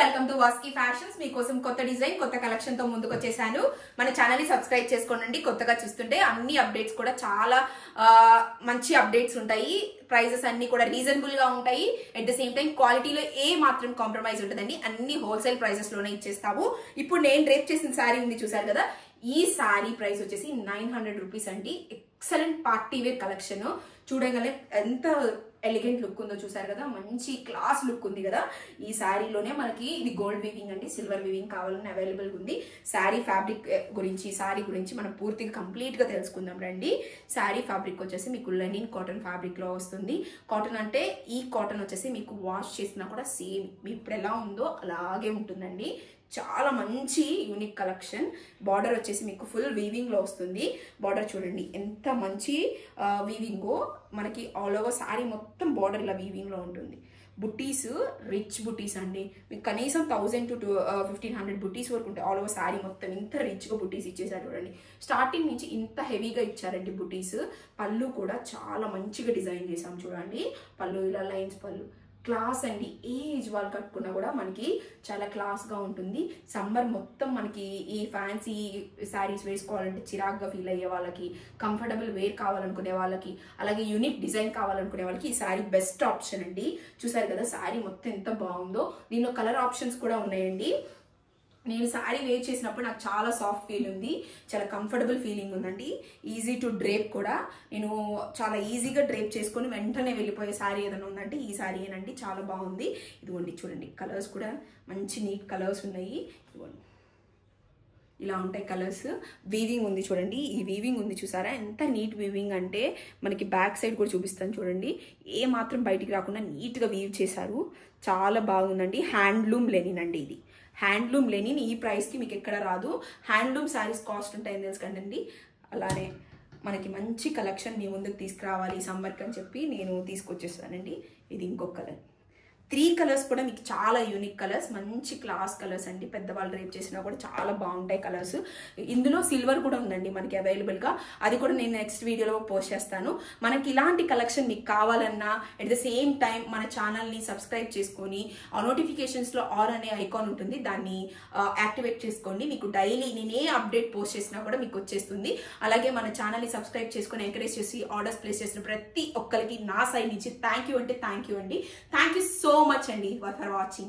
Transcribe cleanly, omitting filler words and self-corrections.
Welcome to వాస్కి fashions. మీకోసం కొత్త design కొత్త కలెక్షన్ తో ముందుకు వచ్చేసాను. మన ఛానల్ ని సబ్స్క్రైబ్ చేసుకోండి. కొత్తగా చూస్తుంటే అన్ని అప్డేట్స్ కూడా చాలా మంచి అప్డేట్స్ ఉంటాయి. ప్రైజెస్ అన్ని కూడా రీజనబుల్ గా ఉంటాయి. అట్ ద సేమ్ టైం క్వాలిటీలో ఏ మాత్రం కాంప్రమైజ్ ఉంటుందండి. అన్ని హోల్సేల్ ప్రైజెస్ లోనే ఇచ్చేస్తాము. ఇప్పుడు నేను డ్రేప్ చేసిన శారీ ఉంది చూసారు కదా, ఈ శారీ ప్రైస్ వచ్చేసి 900 రూపీస్ అండి. Excellent party wear collection. చూడగానే ఎంత ఎలిగెంట్ లుక్ ఉందో చూసారు కదా, మంచి క్లాస్ లుక్ ఉంది కదా. ఈ శారీలోనే మనకి ఇది గోల్డ్ వీవింగ్ అండి, సిల్వర్ వీవింగ్ కావాలని అవైలబుల్ ఉంది. శారీ ఫ్యాబ్రిక్ గురించి, శారీ గురించి మనం పూర్తిగా కంప్లీట్ గా తెలుసుకుందాం రండి. శారీ ఫ్యాబ్రిక్ వచ్చేసి మీకు లెనిన్ కాటన్ ఫ్యాబ్రిక్ లో వస్తుంది. కాటన్ అంటే ఈ కాటన్ వచ్చేసి మీకు వాష్ చేసినా కూడా సేమ్ ఇప్పుడు ఎలా ఉందో అలాగే ఉంటుందండి. చాలా మంచి యూనిక్ కలెక్షన్. బార్డర్ వచ్చేసి మీకు ఫుల్ వీవింగ్ లో వస్తుంది. బార్డర్ చూడండి ఎంత మంచి వీవింగో. మనకి ఆల్ ఓవర్ శారీ మొత్తం బార్డర్ ఇలా వీవింగ్ లో ఉంటుంది. బుట్టీస్ రిచ్ బుట్టీస్ అండి. మీకు కనీసం 1000 to 1500 బుట్టీస్ వరకు ఉంటాయి. ఆల్ ఓవర్ శారీ మొత్తం ఇంత రిచ్ గా బుట్టీస్ ఇచ్చేసారు చూడండి. స్టార్టింగ్ నుంచి ఇంత హెవీగా ఇచ్చారండి బుట్టీస్. పళ్ళు కూడా చాలా మంచిగా డిజైన్ చేసాం చూడండి. పళ్ళు ఇలా లైన్స్ పళ్ళు క్లాస్ అండి. ఏజ్ వాళ్ళు కట్టుకున్నా కూడా మనకి చాలా క్లాస్ గా ఉంటుంది. సమ్మర్ మొత్తం మనకి ఈ ఫ్యాన్సీ శారీస్ వేసుకోవాలంటే చిరాగ్గా ఫీల్ అయ్యే వాళ్ళకి, కంఫర్టబుల్ వేర్ కావాలనుకునే వాళ్ళకి, అలాగే యూనిక్ డిజైన్ కావాలనుకునే వాళ్ళకి ఈ శారీ బెస్ట్ ఆప్షన్ అండి. చూసారు కదా శారీ మొత్తం ఎంత బాగుందో. దీనిలో కలర్ ఆప్షన్స్ కూడా ఉన్నాయండి. నేను శారీ వేర్ చేసినప్పుడు నాకు చాలా సాఫ్ట్ ఫీల్ ఉంది, చాలా కంఫర్టబుల్ ఫీలింగ్ ఉందండి. ఈజీ టు డ్రేప్ కూడా. నేను చాలా ఈజీగా డ్రేప్ చేసుకొని వెంటనే వెళ్ళిపోయే శారీ ఏదైనా ఉందంటే ఈ శారీ ఏనండి. చాలా బాగుంది. ఇదిగోండి చూడండి, కలర్స్ కూడా మంచి నీట్ కలర్స్ ఉన్నాయి. ఇదిగోండి ఇలా ఉంటాయి కలర్స్. వీవింగ్ ఉంది చూడండి, ఈ వీవింగ్ ఉంది చూసారా ఎంత నీట్ వీవింగ్ అంటే. మనకి బ్యాక్ సైడ్ కూడా చూపిస్తాను చూడండి. ఏ మాత్రం బయటికి రాకుండా నీట్గా వీవ్ చేశారు. చాలా బాగుందండి. హ్యాండ్లూమ్ లెనిన్ అండి ఇది. హ్యాండ్లూమ్ లెనిన్ ఈ ప్రైస్కి మీకు ఎక్కడ రాదు. హ్యాండ్లూమ్ శారీస్ కాస్ట్ ఉంటాయని తెలుసుకండి. అలానే మనకి మంచి కలెక్షన్ మీ ముందుకు తీసుకురావాలి సమ్మర్కి అని చెప్పి నేను తీసుకొచ్చేస్తానండి. ఇది ఇంకొక కలర్. 3 కలర్స్ కూడా మీకు చాలా యూనిక్ కలర్స్, మంచి క్లాస్ కలర్స్ అండి. పెద్దవాళ్ళు రేప్ చేసినా కూడా చాలా బాగుంటాయి కలర్స్. ఇందులో సిల్వర్ కూడా ఉందండి మనకి అవైలబుల్గా. అది కూడా నేను నెక్స్ట్ వీడియోలో పోస్ట్ చేస్తాను. మనకి ఇలాంటి కలెక్షన్ మీకు కావాలన్నా అట్ ద సేమ్ టైం మన ఛానల్ని సబ్స్క్రైబ్ చేసుకొని ఆ నోటిఫికేషన్స్లో ఆల్ అనే ఐకాన్ ఉంటుంది, దాన్ని యాక్టివేట్ చేసుకోండి. మీకు డైలీ నేను ఏ అప్డేట్ పోస్ట్ చేసినా కూడా మీకు వచ్చేస్తుంది. అలాగే మన ఛానల్ని సబ్స్క్రైబ్ చేసుకొని ఎంకరేజ్ చేసి ఆర్డర్స్ ప్లేస్ చేసిన ప్రతి ఒక్కరికి నా సైడ్ నుంచి థ్యాంక్ యూ అంటే థ్యాంక్ యూ అండి. Thank you so much and for watching.